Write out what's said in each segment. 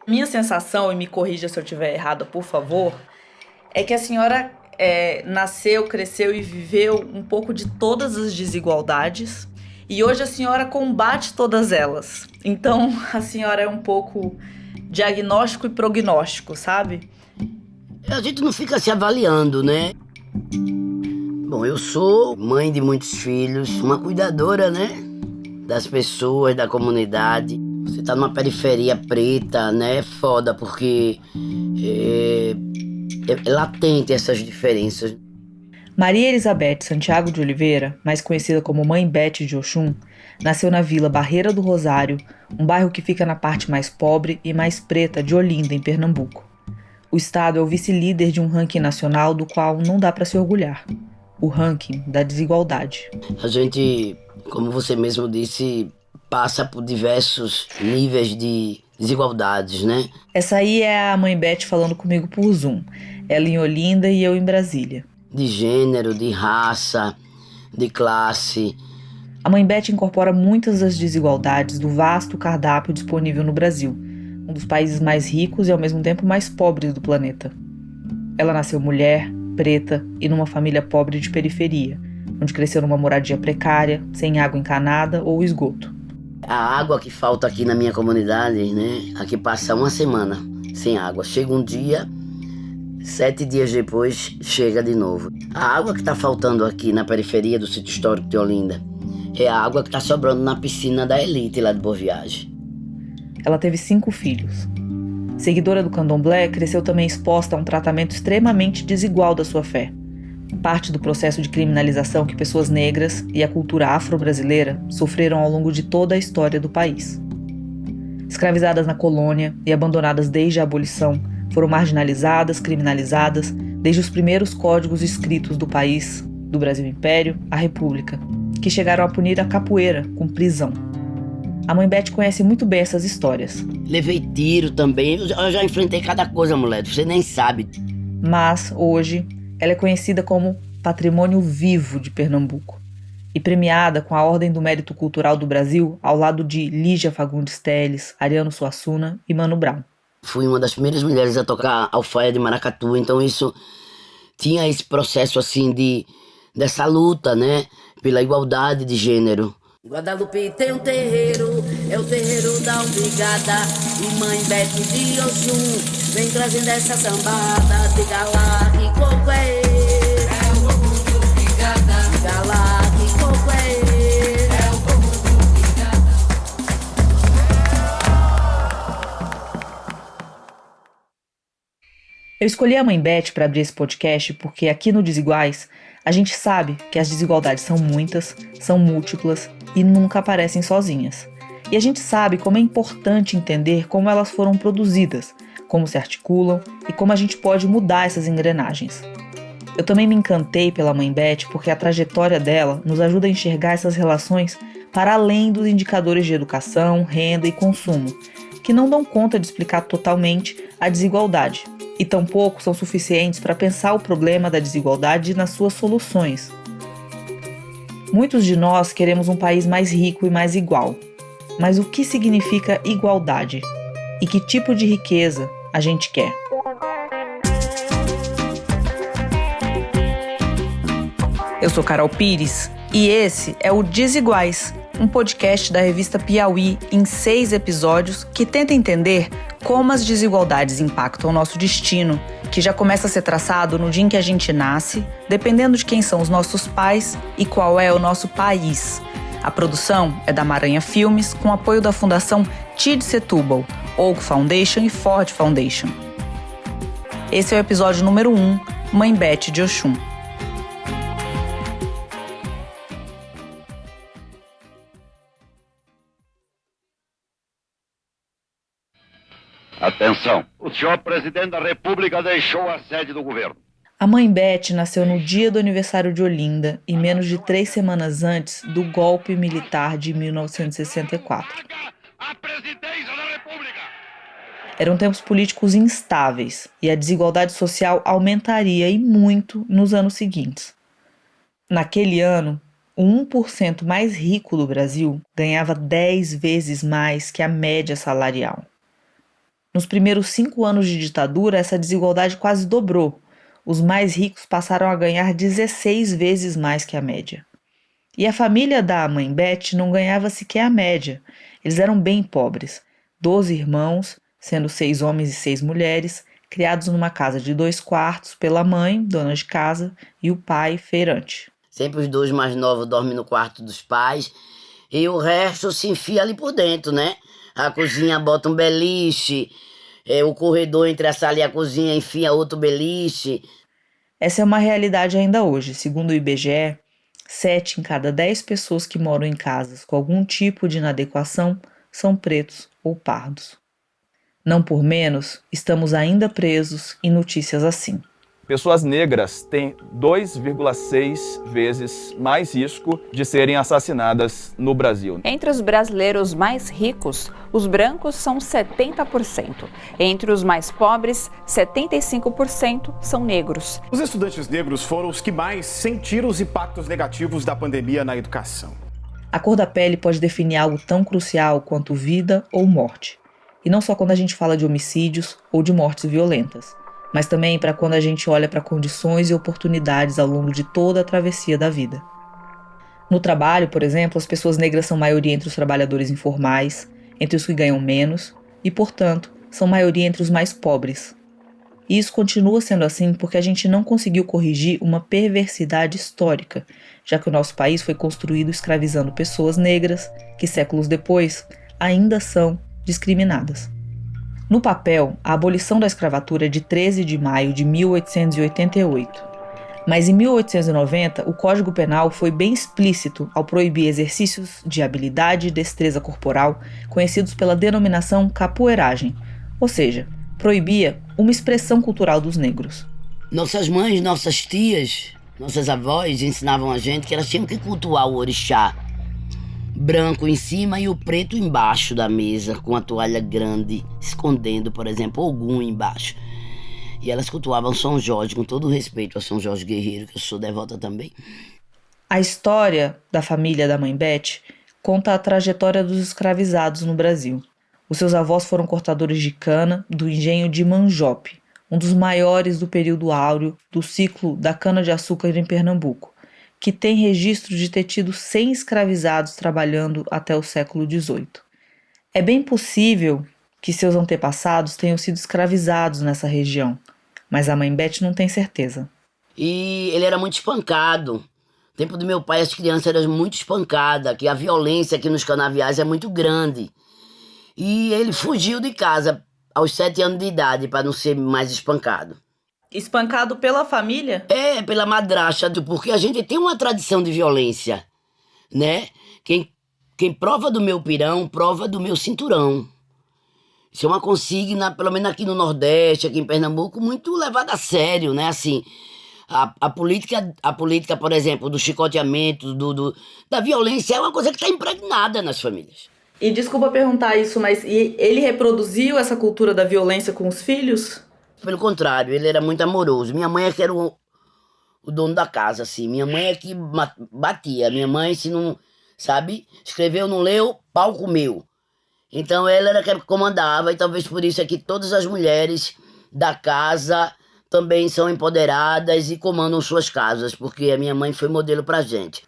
Minha sensação, e me corrija se eu estiver errada, por favor, é que a senhora nasceu, cresceu e viveu um pouco de todas as desigualdades e hoje a senhora combate todas elas. Então, a senhora é um pouco diagnóstico e prognóstico, sabe? A gente não fica se avaliando, né? Bom, eu sou mãe de muitos filhos, uma cuidadora, né? Das pessoas, da comunidade. Você tá numa periferia preta, né? É foda, porque é latente essas diferenças. Maria Elizabeth Santiago de Oliveira, mais conhecida como Mãe Beth de Oxum, nasceu na Vila Barreira do Rosário, um bairro que fica na parte mais pobre e mais preta de Olinda, em Pernambuco. O estado é o vice-líder de um ranking nacional do qual não dá para se orgulhar. O ranking da desigualdade. A gente, como você mesmo disse, passa por diversos níveis de desigualdades, né? Essa aí é a Mãe Beth falando comigo por Zoom. Ela em Olinda e eu em Brasília. De gênero, de raça, de classe. A Mãe Beth incorpora muitas das desigualdades do vasto cardápio disponível no Brasil, um dos países mais ricos e ao mesmo tempo mais pobres do planeta. Ela nasceu mulher, preta e numa família pobre de periferia, onde cresceu numa moradia precária, sem água encanada ou esgoto. A água que falta aqui na minha comunidade, né? Aqui passa uma semana sem água. Chega um dia, 7 dias depois, chega de novo. A água que está faltando aqui na periferia do sítio histórico de Olinda é a água que está sobrando na piscina da elite lá de Boa Viagem. Ela teve 5 filhos. Seguidora do candomblé, cresceu também exposta a um tratamento extremamente desigual da sua fé. Parte do processo de criminalização que pessoas negras e a cultura afro-brasileira sofreram ao longo de toda a história do país. Escravizadas na colônia e abandonadas desde a abolição, foram marginalizadas, criminalizadas, desde os primeiros códigos escritos do país, do Brasil Império à República, que chegaram a punir a capoeira com prisão. A Mãe Beth conhece muito bem essas histórias. Levei tiro também, eu já enfrentei cada coisa, moleque, você nem sabe. Mas, hoje, ela é conhecida como Patrimônio Vivo de Pernambuco e premiada com a Ordem do Mérito Cultural do Brasil ao lado de Lígia Fagundes Telles, Ariano Suassuna e Mano Brown. Fui uma das primeiras mulheres a tocar alfaia de maracatu, então isso tinha esse processo assim dessa luta, né, pela igualdade de gênero. Guadalupe tem um terreiro, é o terreiro da Umbigada, e Mãe Beth de Oxum vem trazendo essa sambada. Diga lá que coco é ele, é o coco do Umbigada. Diga lá que coco é ele, é o coco do Umbigada. Eu escolhi a Mãe Beth para abrir esse podcast porque aqui no Desiguais a gente sabe que as desigualdades são muitas, são múltiplas e nunca aparecem sozinhas. E a gente sabe como é importante entender como elas foram produzidas, como se articulam e como a gente pode mudar essas engrenagens. Eu também me encantei pela Mãe Beth porque a trajetória dela nos ajuda a enxergar essas relações para além dos indicadores de educação, renda e consumo, que não dão conta de explicar totalmente a desigualdade, e tampouco são suficientes para pensar o problema da desigualdade nas suas soluções. Muitos de nós queremos um país mais rico e mais igual. Mas o que significa igualdade? E que tipo de riqueza a gente quer? Eu sou Carol Pires e esse é o Desiguais, um podcast da revista Piauí em 6 episódios que tenta entender como as desigualdades impactam o nosso destino, que já começa a ser traçado no dia em que a gente nasce, dependendo de quem são os nossos pais e qual é o nosso país. A produção é da Maranha Filmes, com apoio da Fundação TID Setúbal, Oak Foundation e Ford Foundation. Esse é o episódio número 1, Mãe Beth de Oxum. Atenção, o senhor presidente da República deixou a sede do governo. A Mãe Beth nasceu no dia do aniversário de Olinda e menos de 3 semanas antes do golpe militar de 1964. A presidência da República! Eram tempos políticos instáveis e a desigualdade social aumentaria e muito nos anos seguintes. Naquele ano, o 1% mais rico do Brasil ganhava 10 vezes mais que a média salarial. Nos primeiros 5 anos de ditadura, essa desigualdade quase dobrou. Os mais ricos passaram a ganhar 16 vezes mais que a média. E a família da mãe Beth não ganhava sequer a média. Eles eram bem pobres. 12 irmãos, sendo 6 homens e 6 mulheres, criados numa casa de 2 quartos pela mãe, dona de casa, e o pai, feirante. Sempre os 2 mais novos dormem no quarto dos pais e o resto se enfia ali por dentro, né? A cozinha bota um beliche, o corredor entre a sala e a cozinha enfia outro beliche. Essa é uma realidade ainda hoje. Segundo o IBGE, 7 em cada 10 pessoas que moram em casas com algum tipo de inadequação são pretos ou pardos. Não por menos, estamos ainda presos em notícias assim. Pessoas negras têm 2,6 vezes mais risco de serem assassinadas no Brasil. Entre os brasileiros mais ricos, os brancos são 70%. Entre os mais pobres, 75% são negros. Os estudantes negros foram os que mais sentiram os impactos negativos da pandemia na educação. A cor da pele pode definir algo tão crucial quanto vida ou morte. E não só quando a gente fala de homicídios ou de mortes violentas, mas também para quando a gente olha para condições e oportunidades ao longo de toda a travessia da vida. No trabalho, por exemplo, as pessoas negras são maioria entre os trabalhadores informais, entre os que ganham menos e, portanto, são maioria entre os mais pobres. E isso continua sendo assim porque a gente não conseguiu corrigir uma perversidade histórica, já que o nosso país foi construído escravizando pessoas negras que, séculos depois, ainda são discriminadas. No papel, a abolição da escravatura é de 13 de maio de 1888. Mas em 1890, o Código Penal foi bem explícito ao proibir exercícios de habilidade e destreza corporal conhecidos pela denominação capoeiragem, ou seja, proibia uma expressão cultural dos negros. Nossas mães, nossas tias, nossas avós ensinavam a gente que elas tinham que cultuar o orixá branco em cima e o preto embaixo da mesa, com a toalha grande, escondendo, por exemplo, Ogum embaixo. E elas cultuavam São Jorge, com todo o respeito a São Jorge Guerreiro, que eu sou devota também. A história da família da mãe Beth conta a trajetória dos escravizados no Brasil. Os seus avós foram cortadores de cana do engenho de Manjope, um dos maiores do período áureo do ciclo da cana-de-açúcar em Pernambuco, que tem registro de ter tido 100 escravizados trabalhando até o século XVIII. É bem possível que seus antepassados tenham sido escravizados nessa região, mas a mãe Beth não tem certeza. E ele era muito espancado. No tempo do meu pai, as crianças eram muito espancadas, que a violência aqui nos canaviais é muito grande. E ele fugiu de casa aos 7 anos de idade para não ser mais espancado. Espancado pela família? É, pela madrasta, porque a gente tem uma tradição de violência, né? Quem prova do meu pirão, prova do meu cinturão. Isso é uma consigna, pelo menos aqui no Nordeste, aqui em Pernambuco, muito levada a sério, né? Assim, a política, por exemplo, do chicoteamento, da violência é uma coisa que está impregnada nas famílias. E desculpa perguntar isso, mas ele reproduziu essa cultura da violência com os filhos? Pelo contrário, ele era muito amoroso. Minha mãe é que era o dono da casa, assim. Minha mãe é que batia. Minha mãe, se não, sabe, escreveu, não leu, pau comeu. Então ela era que comandava, e talvez por isso é que todas as mulheres da casa também são empoderadas e comandam suas casas, porque a minha mãe foi modelo pra gente.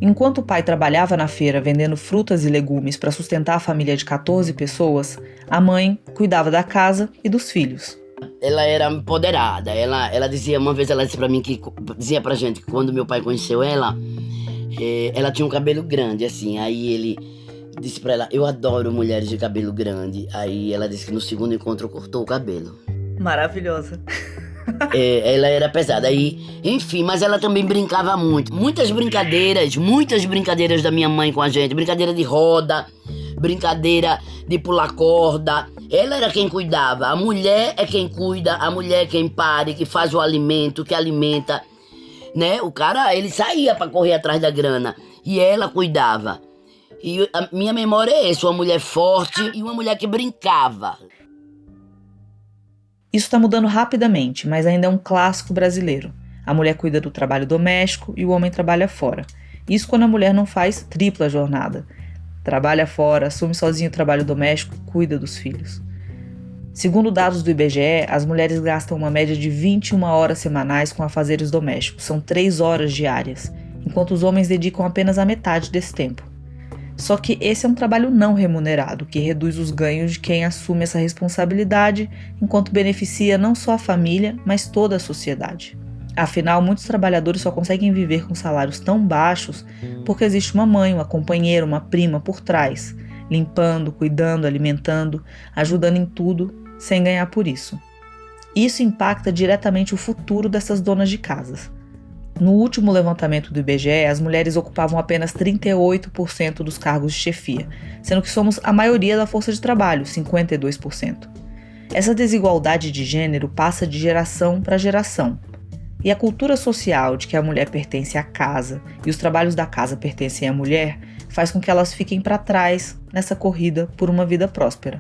Enquanto o pai trabalhava na feira vendendo frutas e legumes para sustentar a família de 14 pessoas, a mãe cuidava da casa e dos filhos. Ela era empoderada, ela dizia, uma vez ela disse pra mim, dizia pra gente que quando meu pai conheceu ela tinha um cabelo grande, assim, aí ele disse pra ela, eu adoro mulheres de cabelo grande, aí ela disse que no segundo encontro cortou o cabelo. Maravilhosa. Ela era pesada, aí, enfim, mas ela também brincava muito, muitas brincadeiras da minha mãe com a gente, brincadeira de roda, brincadeira de pular corda. Ela era quem cuidava. A mulher é quem cuida, a mulher é quem pare, que faz o alimento, que alimenta, né? O cara, ele saía para correr atrás da grana e ela cuidava. E a minha memória é essa, uma mulher forte e uma mulher que brincava. Isso está mudando rapidamente, mas ainda é um clássico brasileiro. A mulher cuida do trabalho doméstico e o homem trabalha fora. Isso quando a mulher não faz tripla jornada. Trabalha fora, assume sozinho o trabalho doméstico, cuida dos filhos. Segundo dados do IBGE, as mulheres gastam uma média de 21 horas semanais com afazeres domésticos, são 3 horas diárias, enquanto os homens dedicam apenas a metade desse tempo. Só que esse é um trabalho não remunerado, que reduz os ganhos de quem assume essa responsabilidade, enquanto beneficia não só a família, mas toda a sociedade. Afinal, muitos trabalhadores só conseguem viver com salários tão baixos porque existe uma mãe, uma companheira, uma prima por trás, limpando, cuidando, alimentando, ajudando em tudo, sem ganhar por isso. Isso impacta diretamente o futuro dessas donas de casas. No último levantamento do IBGE, as mulheres ocupavam apenas 38% dos cargos de chefia, sendo que somos a maioria da força de trabalho, 52%. Essa desigualdade de gênero passa de geração para geração. E a cultura social de que a mulher pertence à casa e os trabalhos da casa pertencem à mulher faz com que elas fiquem para trás nessa corrida por uma vida próspera.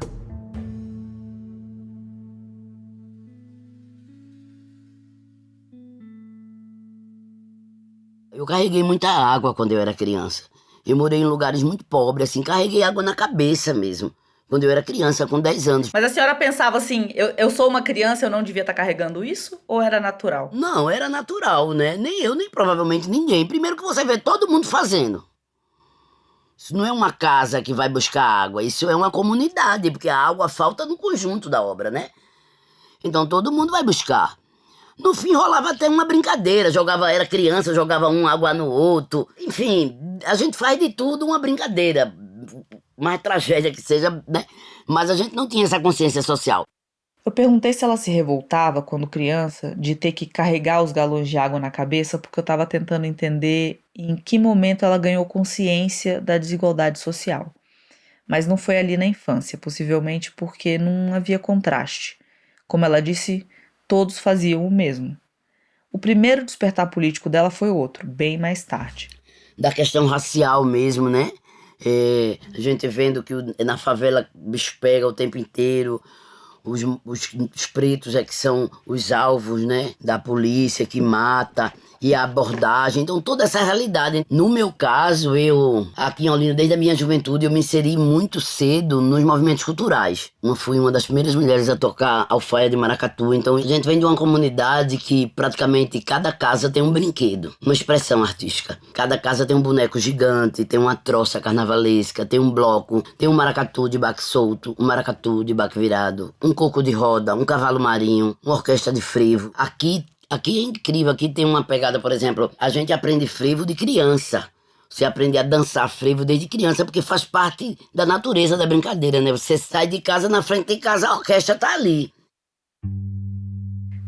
Eu carreguei muita água quando eu era criança. Eu morei em lugares muito pobres, assim, carreguei água na cabeça mesmo. Quando eu era criança, com 10 anos. Mas a senhora pensava assim, eu sou uma criança, eu não devia estar carregando isso? Ou era natural? Não, era natural, né? Nem eu, nem provavelmente ninguém. Primeiro que você vê todo mundo fazendo. Isso não é uma casa que vai buscar água, isso é uma comunidade, porque a água falta no conjunto da obra, né? Então todo mundo vai buscar. No fim rolava até uma brincadeira, era criança, jogava um água no outro. Enfim, a gente faz de tudo uma brincadeira, mais tragédia que seja, né? Mas a gente não tinha essa consciência social. Eu perguntei se ela se revoltava quando criança de ter que carregar os galões de água na cabeça, porque eu estava tentando entender em que momento ela ganhou consciência da desigualdade social. Mas não foi ali na infância, possivelmente porque não havia contraste. Como ela disse, todos faziam o mesmo. O primeiro despertar político dela foi outro, bem mais tarde. Da questão racial mesmo, né? A gente vendo que na favela o bicho pega o tempo inteiro, os pretos é que são os alvos, né? Da polícia que mata, e a abordagem, então toda essa realidade. No meu caso, eu, aqui em Olinda, desde a minha juventude, eu me inseri muito cedo nos movimentos culturais. Eu fui uma das primeiras mulheres a tocar alfaia de maracatu, então a gente vem de uma comunidade que praticamente cada casa tem um brinquedo, uma expressão artística. Cada casa tem um boneco gigante, tem uma troça carnavalesca, tem um bloco, tem um maracatu de baque solto, um maracatu de baque virado, um coco de roda, um cavalo marinho, uma orquestra de frevo. Aqui é incrível, aqui tem uma pegada, por exemplo, a gente aprende frevo de criança. Você aprende a dançar frevo desde criança, porque faz parte da natureza da brincadeira, né? Você sai de casa, na frente de casa, a orquestra tá ali.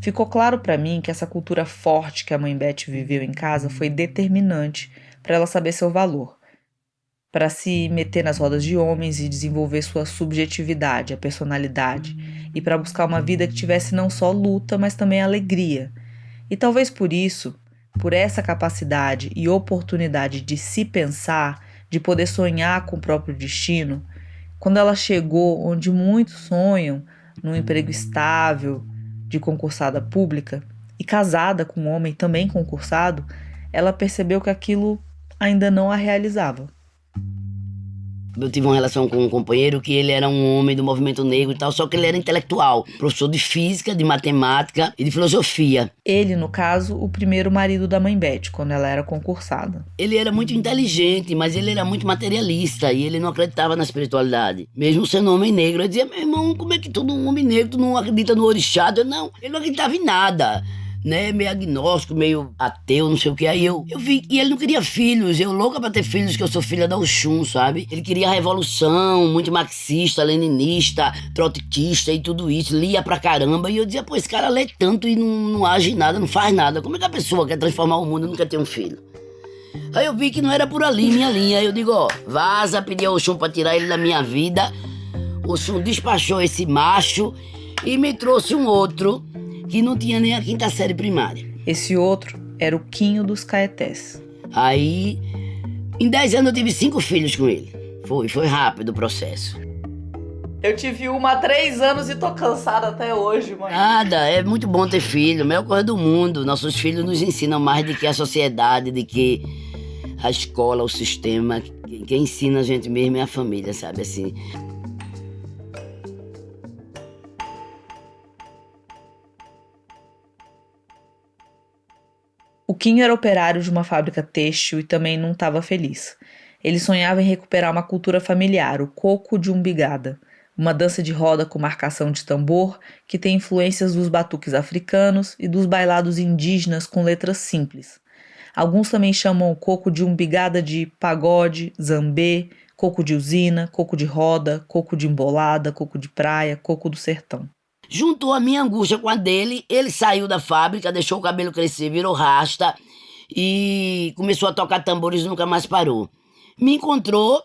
Ficou claro para mim que essa cultura forte que a mãe Beth viveu em casa foi determinante para ela saber seu valor, para se meter nas rodas de homens e desenvolver sua subjetividade, a personalidade, e para buscar uma vida que tivesse não só luta, mas também alegria. E talvez por isso, por essa capacidade e oportunidade de se pensar, de poder sonhar com o próprio destino, quando ela chegou onde muitos sonham, num emprego estável, de concursada pública, e casada com um homem também concursado, ela percebeu que aquilo ainda não a realizava. Eu tive uma relação com um companheiro que ele era um homem do movimento negro e tal, só que ele era intelectual, professor de física, de matemática e de filosofia. Ele, no caso, o primeiro marido da mãe Beth, quando ela era concursada. Ele era muito inteligente, mas ele era muito materialista e ele não acreditava na espiritualidade. Mesmo sendo um homem negro, ele dizia, meu irmão, como é que todo um homem negro, tu não acredita no orixá? Não, ele não acreditava em nada. Né, meio agnóstico, meio ateu, não sei o que. Aí eu vi, e ele não queria filhos, eu louca pra ter filhos, que eu sou filha da Oxum, sabe? Ele queria a revolução, muito marxista, leninista, trotskista e tudo isso, lia pra caramba, e eu dizia, pô, esse cara lê tanto e não age nada, não faz nada, como é que a pessoa quer transformar o mundo e não quer ter um filho? Aí eu vi que não era por ali minha linha, aí eu digo, ó, vaza, pedi ao Oxum pra tirar ele da minha vida. O Oxum despachou esse macho e me trouxe um outro que não tinha nem a 5ª série primária. Esse outro era o Quinho dos Caetés. Aí, em 10 anos eu tive 5 filhos com ele. Foi rápido o processo. Eu tive uma há 3 anos e tô cansada até hoje, mãe. Nada, é muito bom ter filho, a melhor coisa do mundo. Nossos filhos nos ensinam mais do que a sociedade, de que a escola, o sistema. Quem ensina a gente mesmo é a família, sabe assim. O Quinho era operário de uma fábrica têxtil e também não estava feliz. Ele sonhava em recuperar uma cultura familiar, o coco de umbigada, uma dança de roda com marcação de tambor que tem influências dos batuques africanos e dos bailados indígenas com letras simples. Alguns também chamam o coco de umbigada de pagode, zambê, coco de usina, coco de roda, coco de embolada, coco de praia, coco do sertão. Juntou a minha angústia com a dele, ele saiu da fábrica, deixou o cabelo crescer, virou rasta e começou a tocar tambores e nunca mais parou. Me encontrou,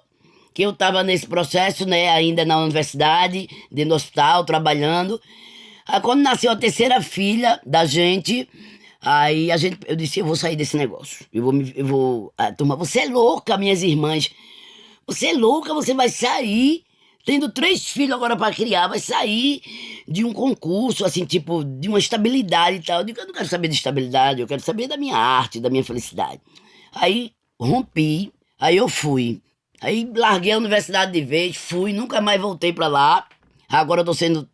que eu estava nesse processo, né, ainda na universidade, dentro do hospital, trabalhando. Aí quando nasceu a terceira filha da gente, eu disse, eu vou sair desse negócio. A turma, você é louca, minhas irmãs. Você é louca, você vai sair, tendo 3 filhos agora para criar, vai sair de um concurso, assim, tipo, de uma estabilidade e tal. Eu digo, eu não quero saber de estabilidade, eu quero saber da minha arte, da minha felicidade. Aí rompi, aí eu fui. Aí larguei a universidade de vez, fui, nunca mais voltei para lá. Agora eu tô sendo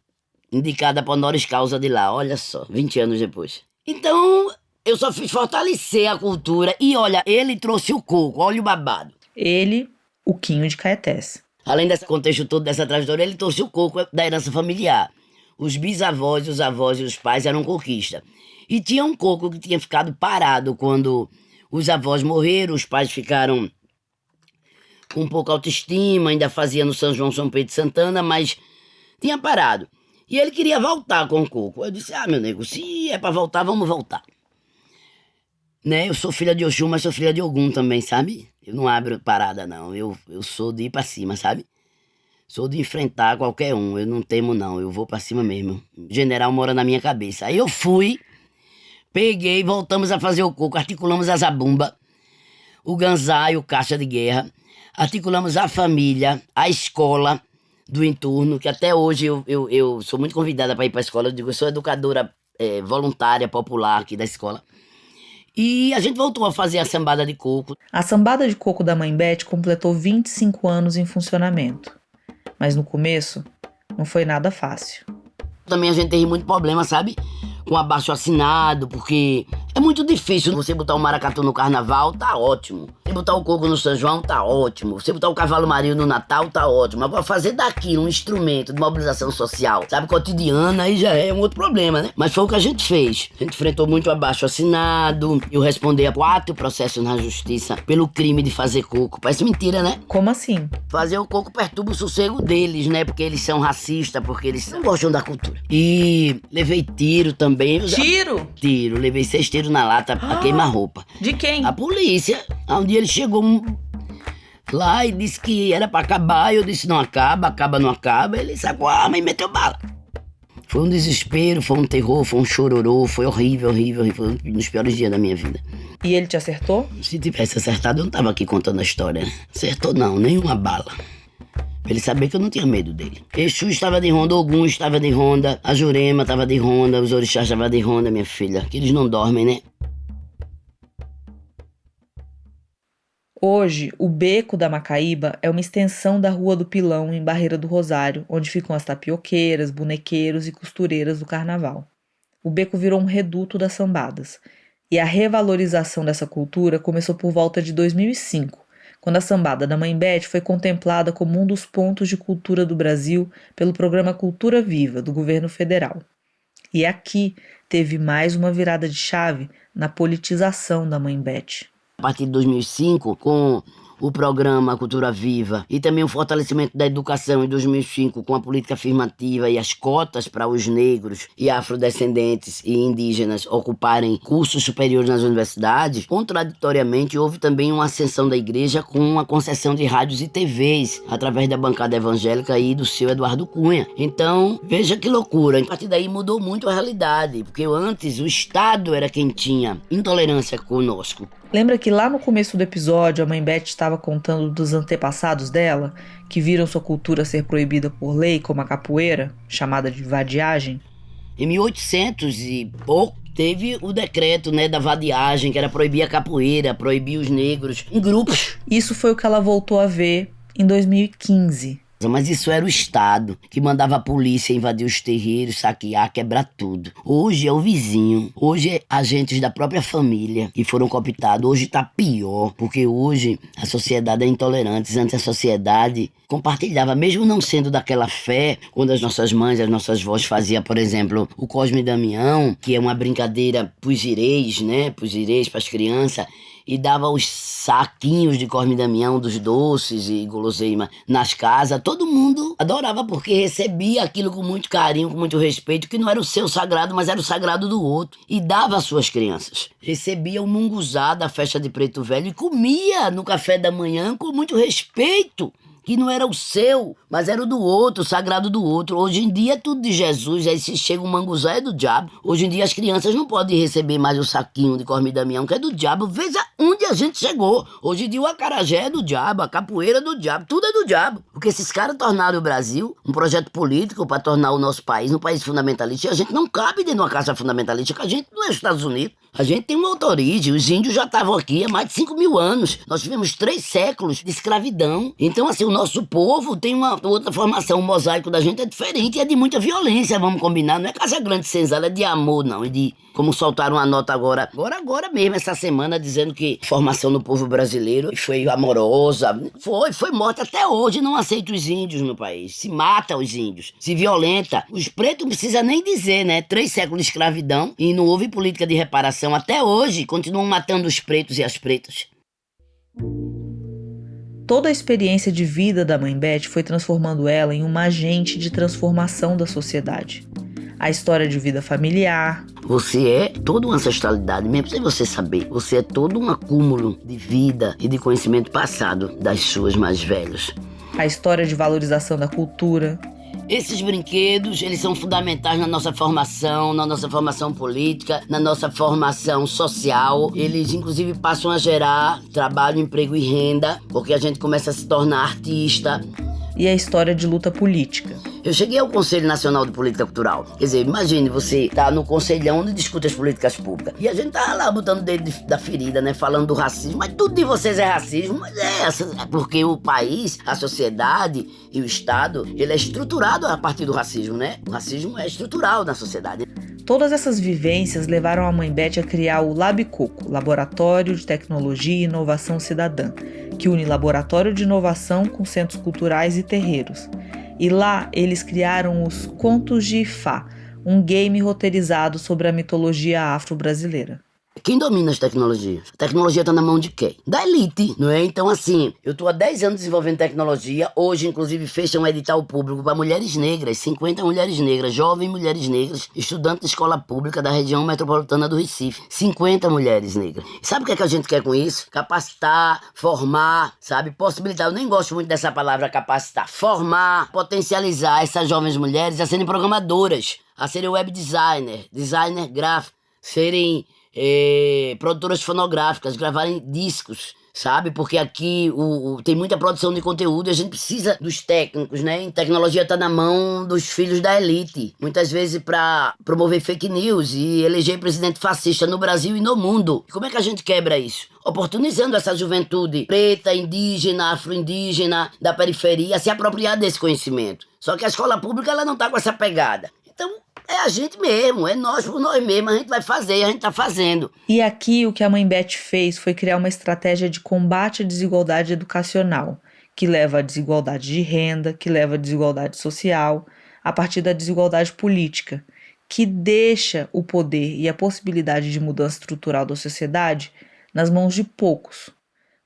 indicada para honoris causa de lá, olha só, 20 anos depois. Então, eu só fiz fortalecer a cultura e olha, ele trouxe o coco, olha o babado. Ele, o Quinho de Caetés. Além desse contexto todo, dessa trajetória, ele trouxe o coco da herança familiar. Os bisavós, os avós e os pais eram coquistas. E tinha um coco que tinha ficado parado quando os avós morreram, os pais ficaram com pouca autoestima, ainda fazia no São João, São Pedro e Santana, mas tinha parado. E ele queria voltar com o coco. Eu disse, meu nego, se é pra voltar, vamos voltar. Né? Eu sou filha de Oxum, mas sou filha de Ogum também, sabe? Eu não abro parada, não. Eu sou de ir pra cima, sabe? Sou de enfrentar qualquer um. Eu não temo, não. Eu vou pra cima mesmo. General mora na minha cabeça. Aí eu fui, peguei, voltamos a fazer o coco, articulamos a zabumba, o ganzá e o caixa de guerra, articulamos a família, a escola do entorno, que até hoje eu sou muito convidada para ir para a escola. Eu digo, eu sou educadora voluntária, popular aqui da escola. E a gente voltou a fazer a sambada de coco. A sambada de coco da Mãe Beth completou 25 anos em funcionamento. Mas no começo, não foi nada fácil. Também a gente teve muito problema, sabe? Com abaixo-assinado, porque é muito difícil. Você botar o maracatu no carnaval, tá ótimo. Você botar o coco no São João, tá ótimo. Você botar o cavalo marinho no Natal, tá ótimo. Agora fazer daquilo um instrumento de mobilização social, sabe, cotidiana, aí já é um outro problema, né? Mas foi o que a gente fez. A gente enfrentou muito abaixo-assinado. Eu respondi a 4 processos na justiça pelo crime de fazer coco. Parece mentira, né? Como assim? Fazer o coco perturba o sossego deles, né? Porque eles são racistas, porque eles não gostam da cultura. E levei tiro também. Tiro? Tiro. Levei 6 tiros na lata a queima-roupa. De quem? A polícia. Um dia ele chegou lá e disse que era pra acabar. Eu disse, não acaba, não acaba. Ele sacou a arma e meteu bala. Foi um desespero, foi um terror, foi um chororô. Foi horrível. Foi um dos piores dias da minha vida. E ele te acertou? Se tivesse acertado, eu não tava aqui contando a história, né? Acertou não, nenhuma bala. Pra ele saber que eu não tinha medo dele. Exu estava de ronda, Ogum estava de ronda, a Jurema estava de ronda, os orixás estavam de ronda, minha filha. Que eles não dormem, né? Hoje, o Beco da Macaíba é uma extensão da Rua do Pilão, em Barreira do Rosário, onde ficam as tapioqueiras, bonequeiros e costureiras do carnaval. O Beco virou um reduto das sambadas. E a revalorização dessa cultura começou por volta de 2005, quando a sambada da Mãe Beth foi contemplada como um dos pontos de cultura do Brasil pelo programa Cultura Viva, do governo federal. E aqui teve mais uma virada de chave na politização da Mãe Beth. A partir de 2005, com o programa Cultura Viva e também o fortalecimento da educação em 2005 com a política afirmativa e as cotas para os negros e afrodescendentes e indígenas ocuparem cursos superiores nas universidades, contraditoriamente houve também uma ascensão da igreja com a concessão de rádios e TVs através da bancada evangélica e do seu Eduardo Cunha. Então, veja que loucura. A partir daí mudou muito a realidade, porque antes o Estado era quem tinha intolerância conosco. Lembra que lá no começo do episódio a Mãe Beth estava contando dos antepassados dela, que viram sua cultura ser proibida por lei, como a capoeira, chamada de vadiagem? Em 1800 e pouco, teve o decreto, da vadiagem, que era proibir a capoeira, proibir os negros em grupos. Isso foi o que ela voltou a ver em 2015, Mas isso era o Estado, que mandava a polícia invadir os terreiros, saquear, quebrar tudo. Hoje é o vizinho, hoje é agentes da própria família que foram cooptados. Hoje tá pior, porque hoje a sociedade é intolerante. Antes a sociedade compartilhava, mesmo não sendo daquela fé, quando as nossas mães, as nossas vós faziam, por exemplo, o Cosme e Damião, que é uma brincadeira pros ireis, né, pras crianças, e dava os saquinhos de Cosme e Damião, dos doces e guloseima nas casas. Todo mundo adorava porque recebia aquilo com muito carinho, com muito respeito, que não era o seu sagrado, mas era o sagrado do outro. E dava às suas crianças. Recebia o munguzá da festa de Preto Velho e comia no café da manhã com muito respeito, que não era o seu, mas era o do outro, o sagrado do outro. Hoje em dia é tudo de Jesus, aí se chega um manguzá é do diabo. Hoje em dia as crianças não podem receber mais o saquinho de Cosme e Damião, que é do diabo. Veja onde a gente chegou. Hoje em dia o acarajé é do diabo, a capoeira é do diabo, tudo é do diabo. Porque esses caras tornaram o Brasil um projeto político para tornar o nosso país um país fundamentalista. E a gente não cabe dentro de uma casa fundamentalista, que a gente não é os Estados Unidos. A gente tem uma outra origem, os índios já estavam aqui há mais de 5.000 anos. Nós tivemos 3 séculos de escravidão. Então, assim, o nosso povo tem uma outra formação. O mosaico da gente é diferente e é de muita violência, vamos combinar. Não é Casa Grande Senzala, é de amor, não. É de, como soltaram uma nota agora mesmo, essa semana, dizendo que a formação do povo brasileiro foi amorosa. Foi morta até hoje. Não aceita os índios no país. Se mata os índios, se violenta. Os pretos não precisa nem dizer, né? 3 séculos de escravidão e não houve política de reparação. Até hoje, continuam matando os pretos e as pretas. Toda a experiência de vida da Mãe Beth foi transformando ela em uma agente de transformação da sociedade. A história de vida familiar. Você é toda uma ancestralidade, mesmo sem você saber. Você é todo um acúmulo de vida e de conhecimento passado das suas mais velhas. A história de valorização da cultura. Esses brinquedos, eles são fundamentais na nossa formação política, na nossa formação social. Eles, inclusive, passam a gerar trabalho, emprego e renda, porque a gente começa a se tornar artista. E a história de luta política. Eu cheguei ao Conselho Nacional de Política Cultural. Quer dizer, imagine você tá no conselhão onde discute as políticas públicas. E a gente tá lá botando o dedo da ferida, né? Falando do racismo. Mas tudo de vocês é racismo. Mas é porque o país, a sociedade e o Estado, ele é estruturado a partir do racismo, né? O racismo é estrutural na sociedade. Todas essas vivências levaram a Mãe Beth a criar o LabCoco, Laboratório de Tecnologia e Inovação Cidadã, que une laboratório de inovação com centros culturais e terreiros. E lá eles criaram os Contos de Ifá, um game roteirizado sobre a mitologia afro-brasileira. Quem domina as tecnologias? A tecnologia tá na mão de quem? Da elite, não é? Então, assim, eu tô há 10 anos desenvolvendo tecnologia. Hoje, inclusive, fecha um edital público para mulheres negras, 50 mulheres negras, jovens mulheres negras, estudantes de escola pública da região metropolitana do Recife. 50 mulheres negras. E sabe o que é que a gente quer com isso? Capacitar, formar, sabe? Possibilitar. Eu nem gosto muito dessa palavra capacitar. Formar, potencializar essas jovens mulheres a serem programadoras, a serem web designer gráfico, serem produtoras fonográficas, gravarem discos, sabe? Porque aqui tem muita produção de conteúdo e a gente precisa dos técnicos, né? A tecnologia tá na mão dos filhos da elite, muitas vezes para promover fake news e eleger presidente fascista no Brasil e no mundo. E como é que a gente quebra isso? Oportunizando essa juventude preta, indígena, afro-indígena, da periferia, a se apropriar desse conhecimento. Só que a escola pública, ela não tá com essa pegada. Então, é a gente mesmo, é nós por nós mesmos, a gente vai fazer e a gente tá fazendo. E aqui o que a Mãe Beth fez foi criar uma estratégia de combate à desigualdade educacional, que leva à desigualdade de renda, que leva à desigualdade social, a partir da desigualdade política, que deixa o poder e a possibilidade de mudança estrutural da sociedade nas mãos de poucos.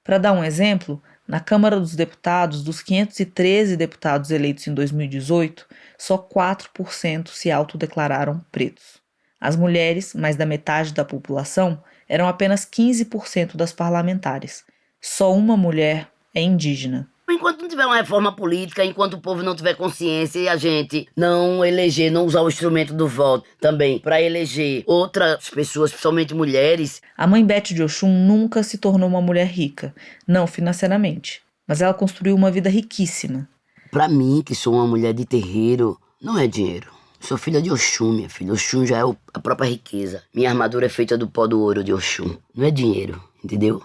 Para dar um exemplo, na Câmara dos Deputados, dos 513 deputados eleitos em 2018, só 4% se autodeclararam pretos. As mulheres, mais da metade da população, eram apenas 15% das parlamentares. Só uma mulher é indígena. Enquanto não tiver uma reforma política, enquanto o povo não tiver consciência e a gente não eleger, não usar o instrumento do voto também para eleger outras pessoas, principalmente mulheres. A Mãe Beth de Oxum nunca se tornou uma mulher rica, não financeiramente, mas ela construiu uma vida riquíssima. Para mim, que sou uma mulher de terreiro, não é dinheiro. Sou filha de Oxum, minha filha. Oxum já é a própria riqueza. Minha armadura é feita do pó do ouro de Oxum. Não é dinheiro, entendeu?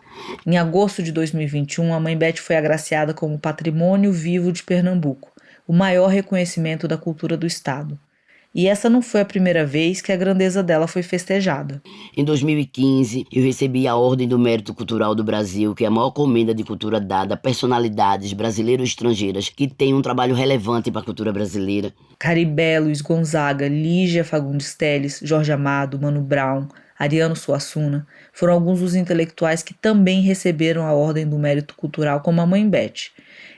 Em agosto de 2021, a Mãe Beth foi agraciada como Patrimônio Vivo de Pernambuco, o maior reconhecimento da cultura do Estado. E essa não foi a primeira vez que a grandeza dela foi festejada. Em 2015, eu recebi a Ordem do Mérito Cultural do Brasil, que é a maior comenda de cultura dada a personalidades brasileiras e estrangeiras que têm um trabalho relevante para a cultura brasileira. Caribé, Luiz Gonzaga, Lígia Fagundes Telles, Jorge Amado, Mano Brown, Ariano Suassuna foram alguns dos intelectuais que também receberam a Ordem do Mérito Cultural como a Mãe Beth.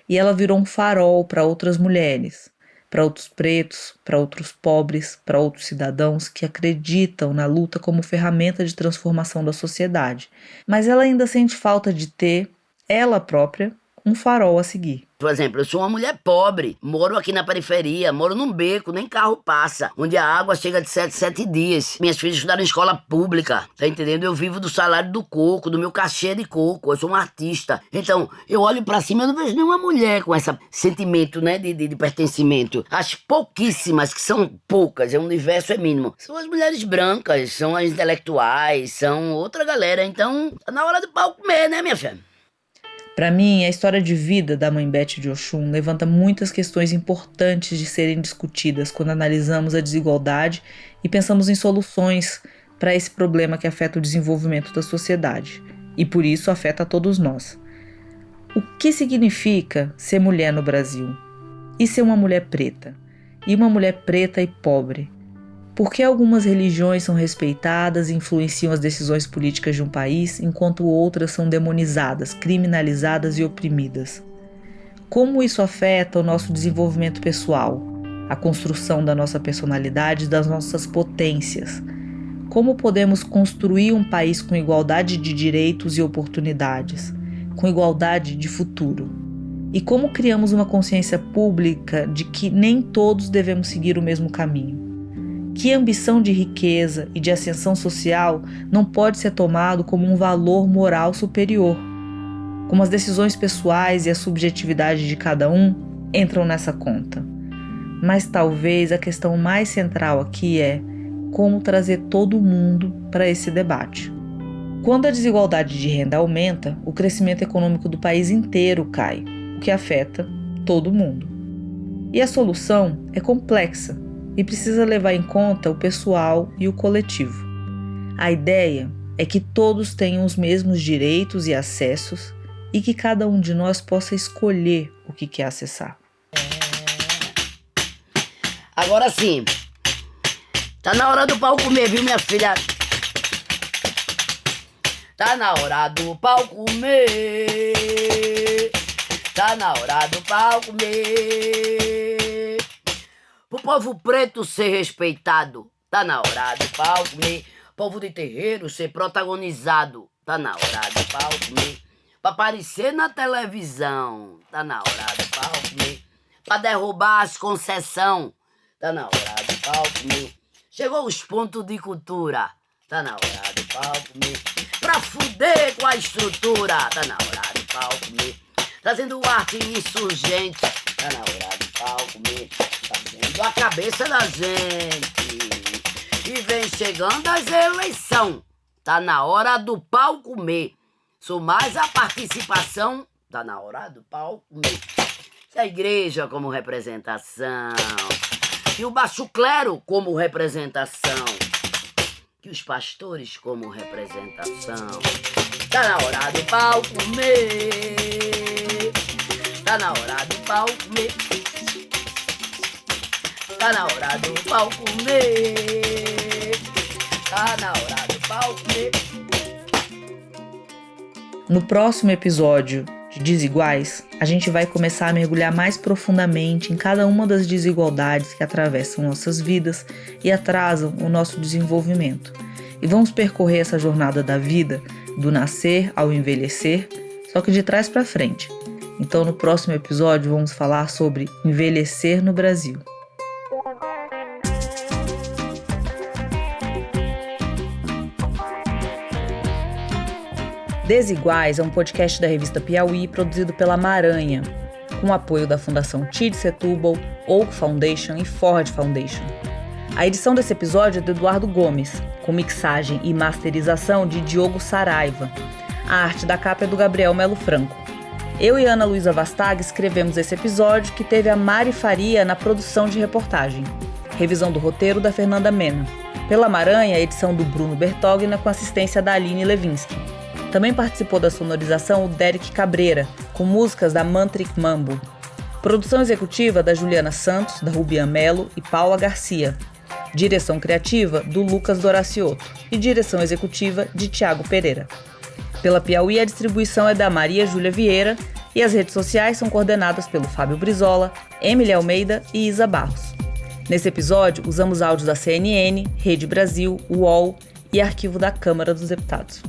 E ela virou um farol para outras mulheres, para outros pretos, para outros pobres, para outros cidadãos que acreditam na luta como ferramenta de transformação da sociedade. Mas ela ainda sente falta de ter, ela própria, um farol a seguir. Por exemplo, eu sou uma mulher pobre, moro aqui na periferia, moro num beco, nem carro passa, onde a água chega de 7 dias. Minhas filhas estudaram em escola pública, tá entendendo? Eu vivo do salário do coco, do meu cachê de coco, eu sou um artista. Então, eu olho pra cima e não vejo nenhuma mulher com esse sentimento, né, de pertencimento. As pouquíssimas, que são poucas, o universo é mínimo, são as mulheres brancas, são as intelectuais, são outra galera. Então, tá na hora do pau comer, né, minha filha? Para mim, a história de vida da Mãe Beth de Oxum levanta muitas questões importantes de serem discutidas quando analisamos a desigualdade e pensamos em soluções para esse problema que afeta o desenvolvimento da sociedade e, por isso, afeta a todos nós. O que significa ser mulher no Brasil? E ser uma mulher preta? E uma mulher preta e pobre? Por que algumas religiões são respeitadas e influenciam as decisões políticas de um país, enquanto outras são demonizadas, criminalizadas e oprimidas? Como isso afeta o nosso desenvolvimento pessoal, a construção da nossa personalidade e das nossas potências? Como podemos construir um país com igualdade de direitos e oportunidades, com igualdade de futuro? E como criamos uma consciência pública de que nem todos devemos seguir o mesmo caminho? Que ambição de riqueza e de ascensão social não pode ser tomado como um valor moral superior? Como as decisões pessoais e a subjetividade de cada um entram nessa conta. Mas talvez a questão mais central aqui é como trazer todo mundo para esse debate. Quando a desigualdade de renda aumenta, o crescimento econômico do país inteiro cai, o que afeta todo mundo. E a solução é complexa e precisa levar em conta o pessoal e o coletivo. A ideia é que todos tenham os mesmos direitos e acessos e que cada um de nós possa escolher o que quer acessar. Agora sim, tá na hora do pau comer, viu, minha filha? Tá na hora do pau comer. Tá na hora do pau comer. Pro povo preto ser respeitado, tá na hora do pau comer. Povo de terreiro ser protagonizado, tá na hora do pau comer. Pra aparecer na televisão, tá na hora do pau comer. Pra derrubar as concessões, tá na hora do pau comer. Chegou os pontos de cultura, tá na hora do pau comer. Pra fuder com a estrutura, tá na hora do pau comer. Trazendo arte insurgente, tá na hora do pau comer. Fazendo a cabeça da gente. E vem chegando as eleições, tá na hora do pau comer. Sou mais a participação, tá na hora do pau comer. Se a igreja como representação, que o baixo clero como representação, que os pastores como representação, tá na hora do pau comer. Tá na hora do pau comer. Tá na hora do pau comer. Tá na hora do pau comer. No próximo episódio de Desiguais, a gente vai começar a mergulhar mais profundamente em cada uma das desigualdades que atravessam nossas vidas e atrasam o nosso desenvolvimento. E vamos percorrer essa jornada da vida, do nascer ao envelhecer, só que de trás para frente. Então, no próximo episódio, vamos falar sobre envelhecer no Brasil. Desiguais é um podcast da revista Piauí produzido pela Maranha, com o apoio da Fundação TID Setúbal, Oak Foundation e Ford Foundation. A edição desse episódio é do Eduardo Gomes, com mixagem e masterização de Diogo Saraiva. A arte da capa é do Gabriel Melo Franco. Eu e Ana Luísa Vastag escrevemos esse episódio, que teve a Mari Faria na produção de reportagem. Revisão do roteiro da Fernanda Mena. Pela Maranha, a edição do Bruno Bertogna com assistência da Aline Levinsky. Também participou da sonorização o Derek Cabreira, com músicas da Mantric Mambo. Produção executiva da Juliana Santos, da Rubian Melo e Paula Garcia. Direção criativa do Lucas Doracioto e direção executiva de Tiago Pereira. Pela Piauí, a distribuição é da Maria Júlia Vieira e as redes sociais são coordenadas pelo Fábio Brizola, Emily Almeida e Isa Barros. Nesse episódio, usamos áudios da CNN, Rede Brasil, UOL e Arquivo da Câmara dos Deputados.